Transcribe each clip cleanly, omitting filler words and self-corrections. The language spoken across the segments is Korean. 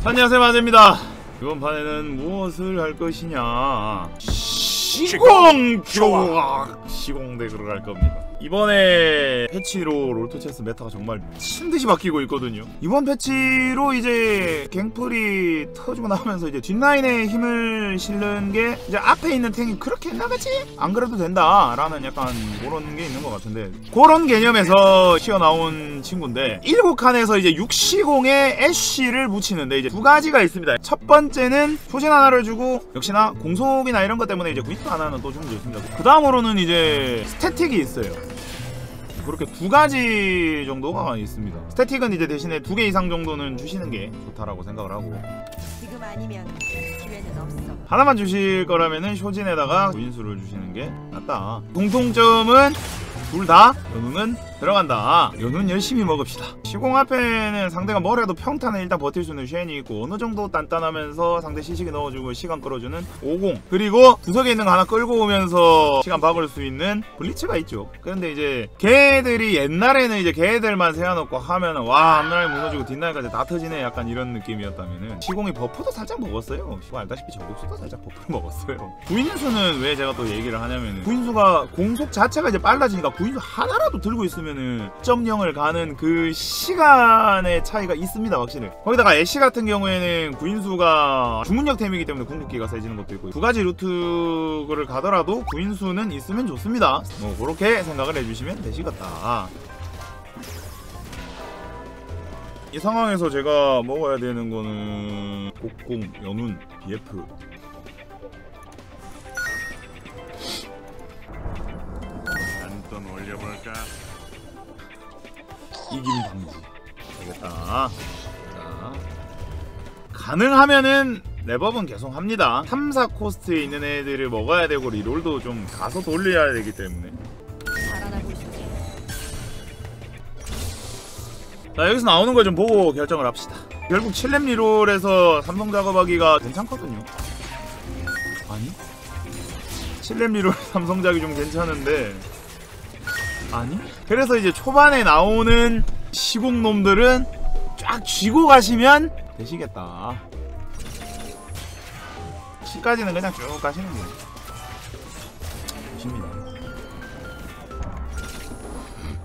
안녕하세요, 마제입니다. 이번 판에는 무엇을 할 것이냐, 시공 덱으로 갈 겁니다. 이번에 패치로 롤토체스 메타가 정말 미친듯이 바뀌고 있거든요. 이번 패치로 이제 갱플이 터지고 나면서 이제 뒷라인에 힘을 실는 게 이제 앞에 있는 탱이 그렇게 나가지? 안 그래도 된다 라는 약간 그런 게 있는 것 같은데, 그런 개념에서 튀어나온 친구인데, 7칸에서 이제 6시공에 애쉬를 묻히는데 이제 두 가지가 있습니다. 첫 번째는 초진 하나를 주고, 역시나 공속이나 이런 것 때문에 이제 구입 하나는 또 주면 좋습니다. 그 다음으로는 이제 스태틱이 있어요. 그렇게 두 가지 정도가 있습니다. 스태틱은 이제 대신에 2개 이상 정도는 주시는 게 좋다라고 생각을 하고, 지금 아니면 기회는 없어. 하나만 주실 거라면은 쇼진에다가 구인수를 주시는 게 낫다. 공통점은 둘 다 연운은 들어간다. 연운 열심히 먹읍시다. 시공 앞에는 상대가 뭘 해도 평타는 일단 버틸 수 있는 쉔이 있고, 어느 정도 단단하면서 상대 시식이 넣어주고 시간 끌어주는 50, 그리고 구석에 있는 거 하나 끌고 오면서 시간 박을 수 있는 블리츠가 있죠. 그런데 이제 걔들이 옛날에는 이제 걔들만 세워놓고 하면은 와, 앞라인 무너지고 뒷라인까지 다 터지네, 약간 이런 느낌이었다면은, 시공이 버프도 살짝 먹었어요. 시공 알다시피 저격수도 살짝 버프를 먹었어요. 구인수는 왜 제가 또 얘기를 하냐면은, 구인수가 공속 자체가 이제 빨라지니까 구인수 하나라도 들고 있으면은 0.0을 가는 그 시간의 차이가 있습니다, 확실히. 거기다가 애쉬 같은 경우에는 구인수가 주문력템이기 때문에 궁극기가 세지는 것도 있고, 두 가지 루트를 가더라도 구인수는 있으면 좋습니다. 뭐 그렇게 생각을 해주시면 되시겠다. 이 상황에서 제가 먹어야 되는 거는 곡궁, 연운, BF. 한번 올려볼까? 이김 방지 되겠다. 자, 가능하면은 랩업은 계속 합니다. 3, 4코스트에 있는 애들을 먹어야 되고, 리롤도 좀 가서 돌려야 되기 때문에. 자, 여기서 나오는 걸 좀 보고 결정을 합시다. 결국 7렙 리롤에서 삼성 작업하기가 괜찮거든요. 아니? 7렙 리롤 삼성 작이 좀 괜찮은데, 아니? 그래서 이제 초반에 나오는 시공놈들은 쫙 쥐고 가시면 되시겠다. 10까지는 그냥 쭉 가시는 거예요. 보십니다.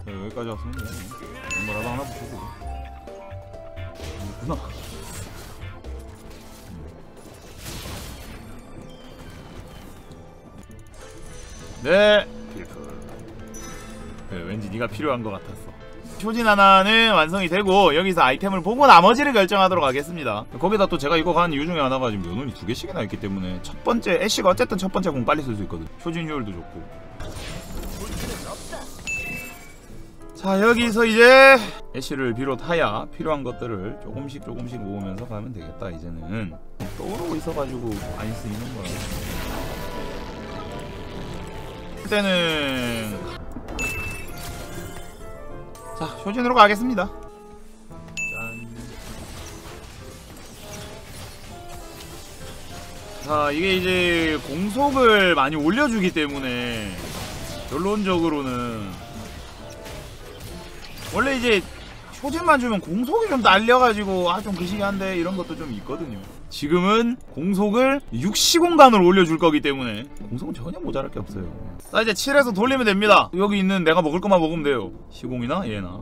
자, 여기까지 왔으면 뭐라도 하나 붙여주고. 있구나. 네. 그래, 왠지 네가 필요한 것 같았어. 초진 하나는 완성이 되고, 여기서 아이템을 보고 나머지를 결정하도록 하겠습니다. 거기다 또 제가 이거 간 이유 중에 하나가 지금 연운이 2개씩이나 있기 때문에, 첫 번째 애쉬가 어쨌든 첫 번째 공 빨리 쓸 수 있거든. 초진 효율도 좋고. 자, 여기서 이제 애쉬를 비롯하여 필요한 것들을 조금씩 모으면서 가면 되겠다. 이제는 떠오르고 있어가지고 많이 쓰이는 거야. 그때는 자, 쇼진으로 가겠습니다. 짠. 자, 이게 이제 공속을 많이 올려주기 때문에 결론적으로는 원래 이제 쇼진만 주면 공속이 좀 날려가지고 좀 그시기한데 이런 것도 좀 있거든요. 지금은 공속을 6시공간으로 올려줄 거기 때문에 공속은 전혀 모자랄 게 없어요. 자, 이제 7에서 돌리면 됩니다. 여기 있는 내가 먹을 것만 먹으면 돼요. 시공이나 얘나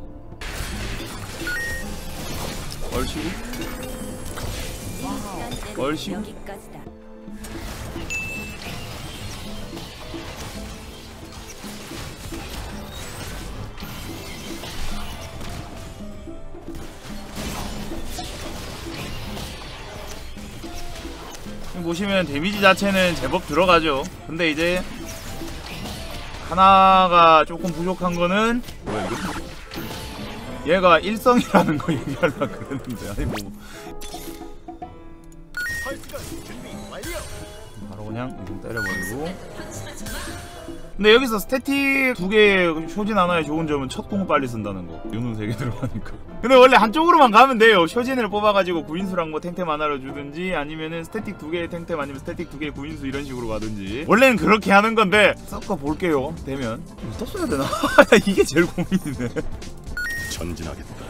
얼씨구? 얼씨구? 보시면 데미지 자체는 제법 들어가죠. 근데 이제 하나가 조금 부족한 거는, 뭐야 이거? 얘가 일성이라는 거 얘기하려고 그랬는데, 아니 뭐 바로 그냥 이동 때려버리고. 근데 여기서 스태틱 2개 쇼진 하나의 좋은 점은 첫 공을 빨리 쓴다는 거. 요는 3개 들어가니까. 근데 원래 한쪽으로만 가면 돼요. 쇼진을 뽑아가지고 구인수랑 뭐 탱템 하나를 주든지 아니면은 스태틱 2개의 탱템 아니면 스태틱 2개의 구인수 이런 식으로 가든지. 원래는 그렇게 하는 건데 섞어 볼게요. 되면 또 써야 되나? 이게 제일 고민이네. 전진하겠다.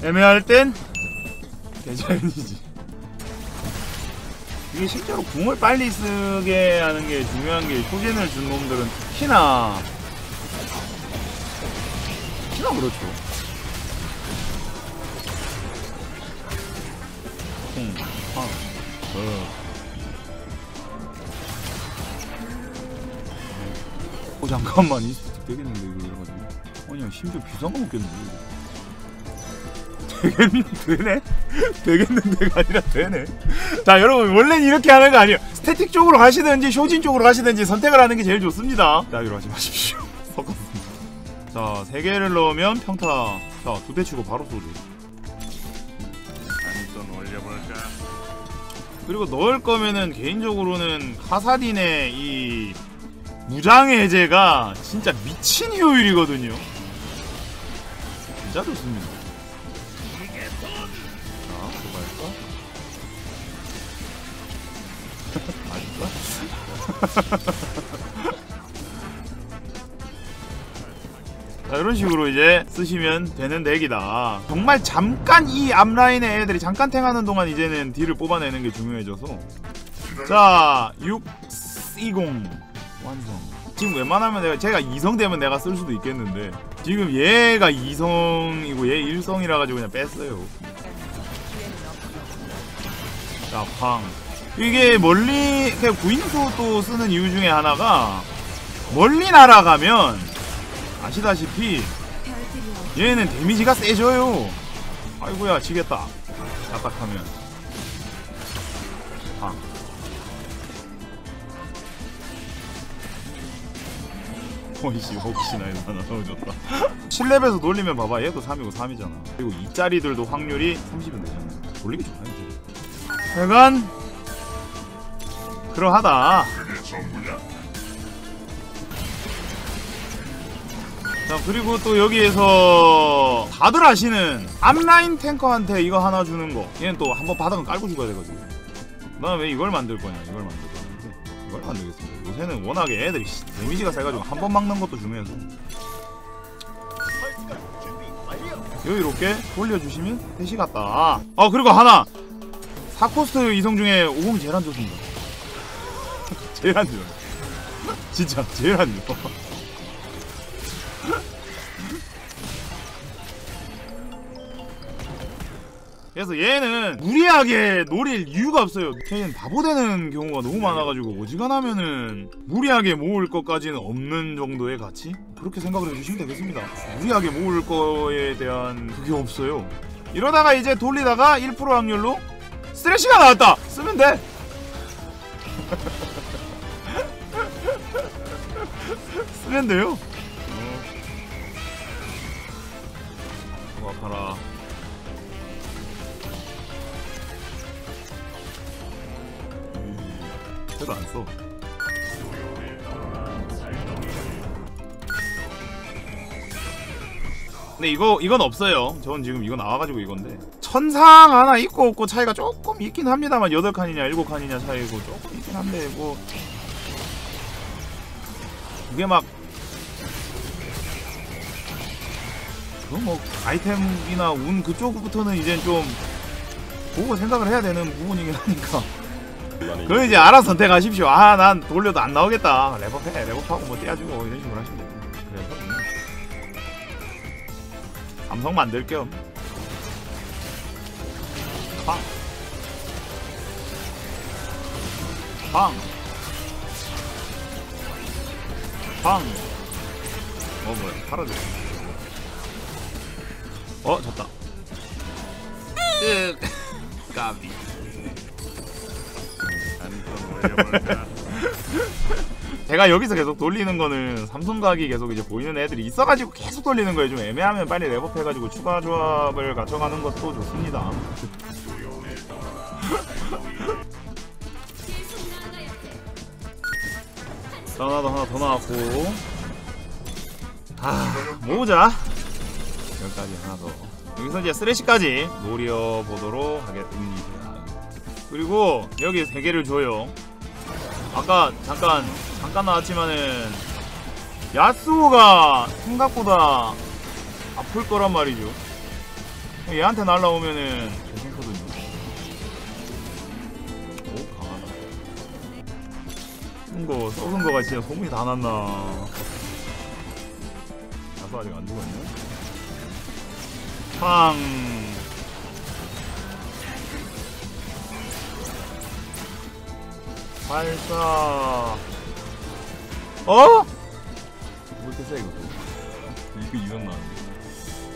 애매할 땐 대자연이지. 이게 실제로 궁을 빨리 쓰게 하는 게 중요한 게 쇼진을 준 놈들은 특히나 그렇죠. 잠깐만 이 스틱 되겠는데 이거 이래가지고. 아니야 심지어 비싼 거 먹겠는데. 되네? 되겠는데가 아니라 되네. 자 여러분 원래는 이렇게 하는 거 아니에요. 스태틱 쪽으로 가시든지 쇼진 쪽으로 가시든지 선택을 하는 게 제일 좋습니다. 자 이리로 하지 마십시오. 섞었습니다. 자 3개를 넣으면 평타. 자 2대 치고 바로 쏘죠. 한번 올려볼까? 그리고 넣을 거면은 개인적으로는 카사딘의 이 무장의 해제가 진짜 미친 효율이거든요. 진짜 좋습니다. 자 이런 식으로 이제 쓰시면 되는 덱이다. 정말 잠깐 이 앞라인의 애들이 잠깐 탱하는 동안 이제는 딜을 뽑아내는 게 중요해져서. 자 620 완성. 지금 웬만하면 제가 2성 되면 내가 쓸 수도 있겠는데 지금 얘가 2성이고 얘 1성이라 가지고 그냥 뺐어요. 자 팡. 이게 멀리 그냥 구인수 또 쓰는 이유 중에 하나가 멀리 날아가면 아시다시피 얘는 데미지가 세져요. 아이고야 지겠다. 딱딱하면 팡. 어이씨 혹시나 이거 하나 넣어줬다. 7렙에서 돌리면 봐봐 얘도 3이고 3이잖아. 그리고 2짜리들도 확률이 30은 되잖아. 돌리기 좋아요 이제. 약간 그러하다. 자 그리고 또 여기에서 다들 아시는 앞라인 탱커한테 이거 하나 주는 거. 얘는 또 한번 바닥은 깔고 죽어야 되거든. 난 왜 이걸 만들 거냐. 이걸 만들 거는데 이걸 만들겠습니다. 요새는 워낙에 애들이 데미지가 세가지고 한 번 막는 것도 중요해서 여유롭게 돌려주시면 대시 같다. 아 그리고 하나 4코스트 이성 중에 50이 제일 안 좋습니다. 제일 안 좋아. 진짜 제일 안 좋아. 그래서 얘는 무리하게 노릴 이유가 없어요. 걔는 바보 되는 경우가 너무 많아가지고 어지간하면은 무리하게 모을 것까지는 없는 정도의 가치? 그렇게 생각을 해주시면 되겠습니다. 무리하게 모을 거에 대한 그게 없어요. 이러다가 이제 돌리다가 1% 확률로 스트레시가 나왔다! 쓰면 돼! 쓰면 돼요. 아파라. 그래도 안 써. 근데 이건 없어요. 전 지금 이거 나와가지고 이건데 천상 하나 있고 없고 차이가 조금 있긴 합니다만 8칸이냐 7칸이냐 차이고 조금 있긴 한데 뭐 그게 막 그건 뭐 아이템이나 운 그쪽부터는 이제 좀 보고 생각을 해야 되는 부분이긴 하니까 그건 이제 알아서 선택하십시오. 아 난 돌려도 안 나오겠다. 랩업해. 랩업하고 뭐 떼어주고 이런 식으로 하시면 되고. 그래서 삼성 만들 겸 팡! 팡! 팡! 뭐야 사라졌어. 졌다. 까비. 제가 여기서 계속 돌리는 거는 삼성각이 계속 이제 보이는 애들이 있어가지고 계속 돌리는 거예요. 좀 애매하면 빨리 랩업해가지고 추가 조합을 갖춰가는 것도 좋습니다. 하나도 하나 더 나왔고. 모으자. 여기까지 하나 더. 여기서 이제 쓰레쉬까지 노려보도록 하겠습니다. 그리고 여기 3개를 줘요. 아까 잠깐 나왔지만은 야스오가 생각보다 아플 거란 말이죠. 얘한테 날라오면은 괜찮거든요. 오, 강하다. 썩은 거가 진짜 소문이 다 났나. 야스 아직 안 죽었네. 팡. 발사. 어? 왜 이렇게 세 이거 이건 나는데.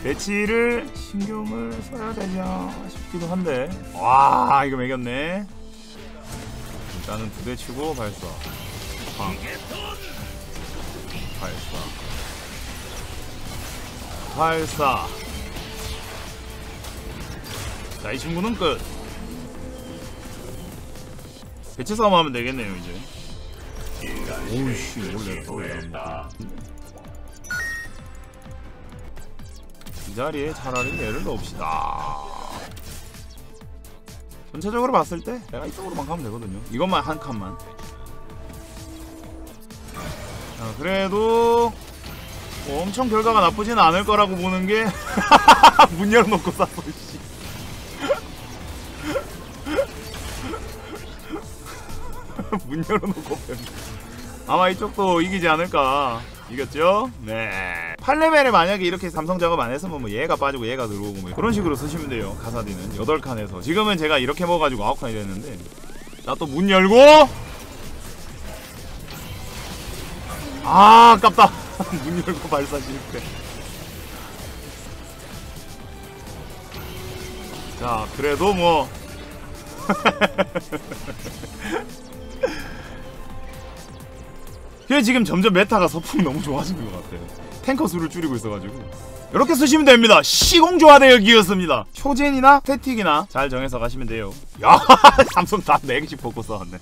배치를 신경을 써야 되냐 싶기도 한데. 와, 이거 매겼네. 일단은 2대 치고 발사. 팡. 발사. 자, 이 친구는 끝. 배치 싸움 하면 되겠네요, 이제. 오우씨, 놀랬다. 이 자리에 차라리 얘를 넣읍시다. 전체적으로 봤을 때 내가 이쪽으로만 가면 되거든요. 이것만 한 칸만. 자, 그래도 뭐 엄청 결과가 나쁘진 않을 거라고 보는 게 문 열어놓고 쌌어, 씨. 문 열어놓고 아마 이쪽도 이기지 않을까. 이겼죠? 네. 8레벨에 만약에 이렇게 삼성 작업 안 했으면 뭐 얘가 빠지고 얘가 들어오고 뭐 그런 식으로 쓰시면 돼요. 가사디는 8칸에서 지금은 제가 이렇게 먹어가지고 9칸이 됐는데. 자, 또 문 열고. 아, 아깝다. 문 열고 발사 실패. 자, 그래도 뭐 그게 지금 점점 메타가 서풍이 너무 좋아지는 것 같아요. 탱커 수를 줄이고 있어가지고 이렇게 쓰시면 됩니다. 시공조화대역이었습니다. 초젠이나 스태틱이나 잘 정해서 가시면 돼요. 야, 삼성 다 4개씩 뽑고 싸웠네.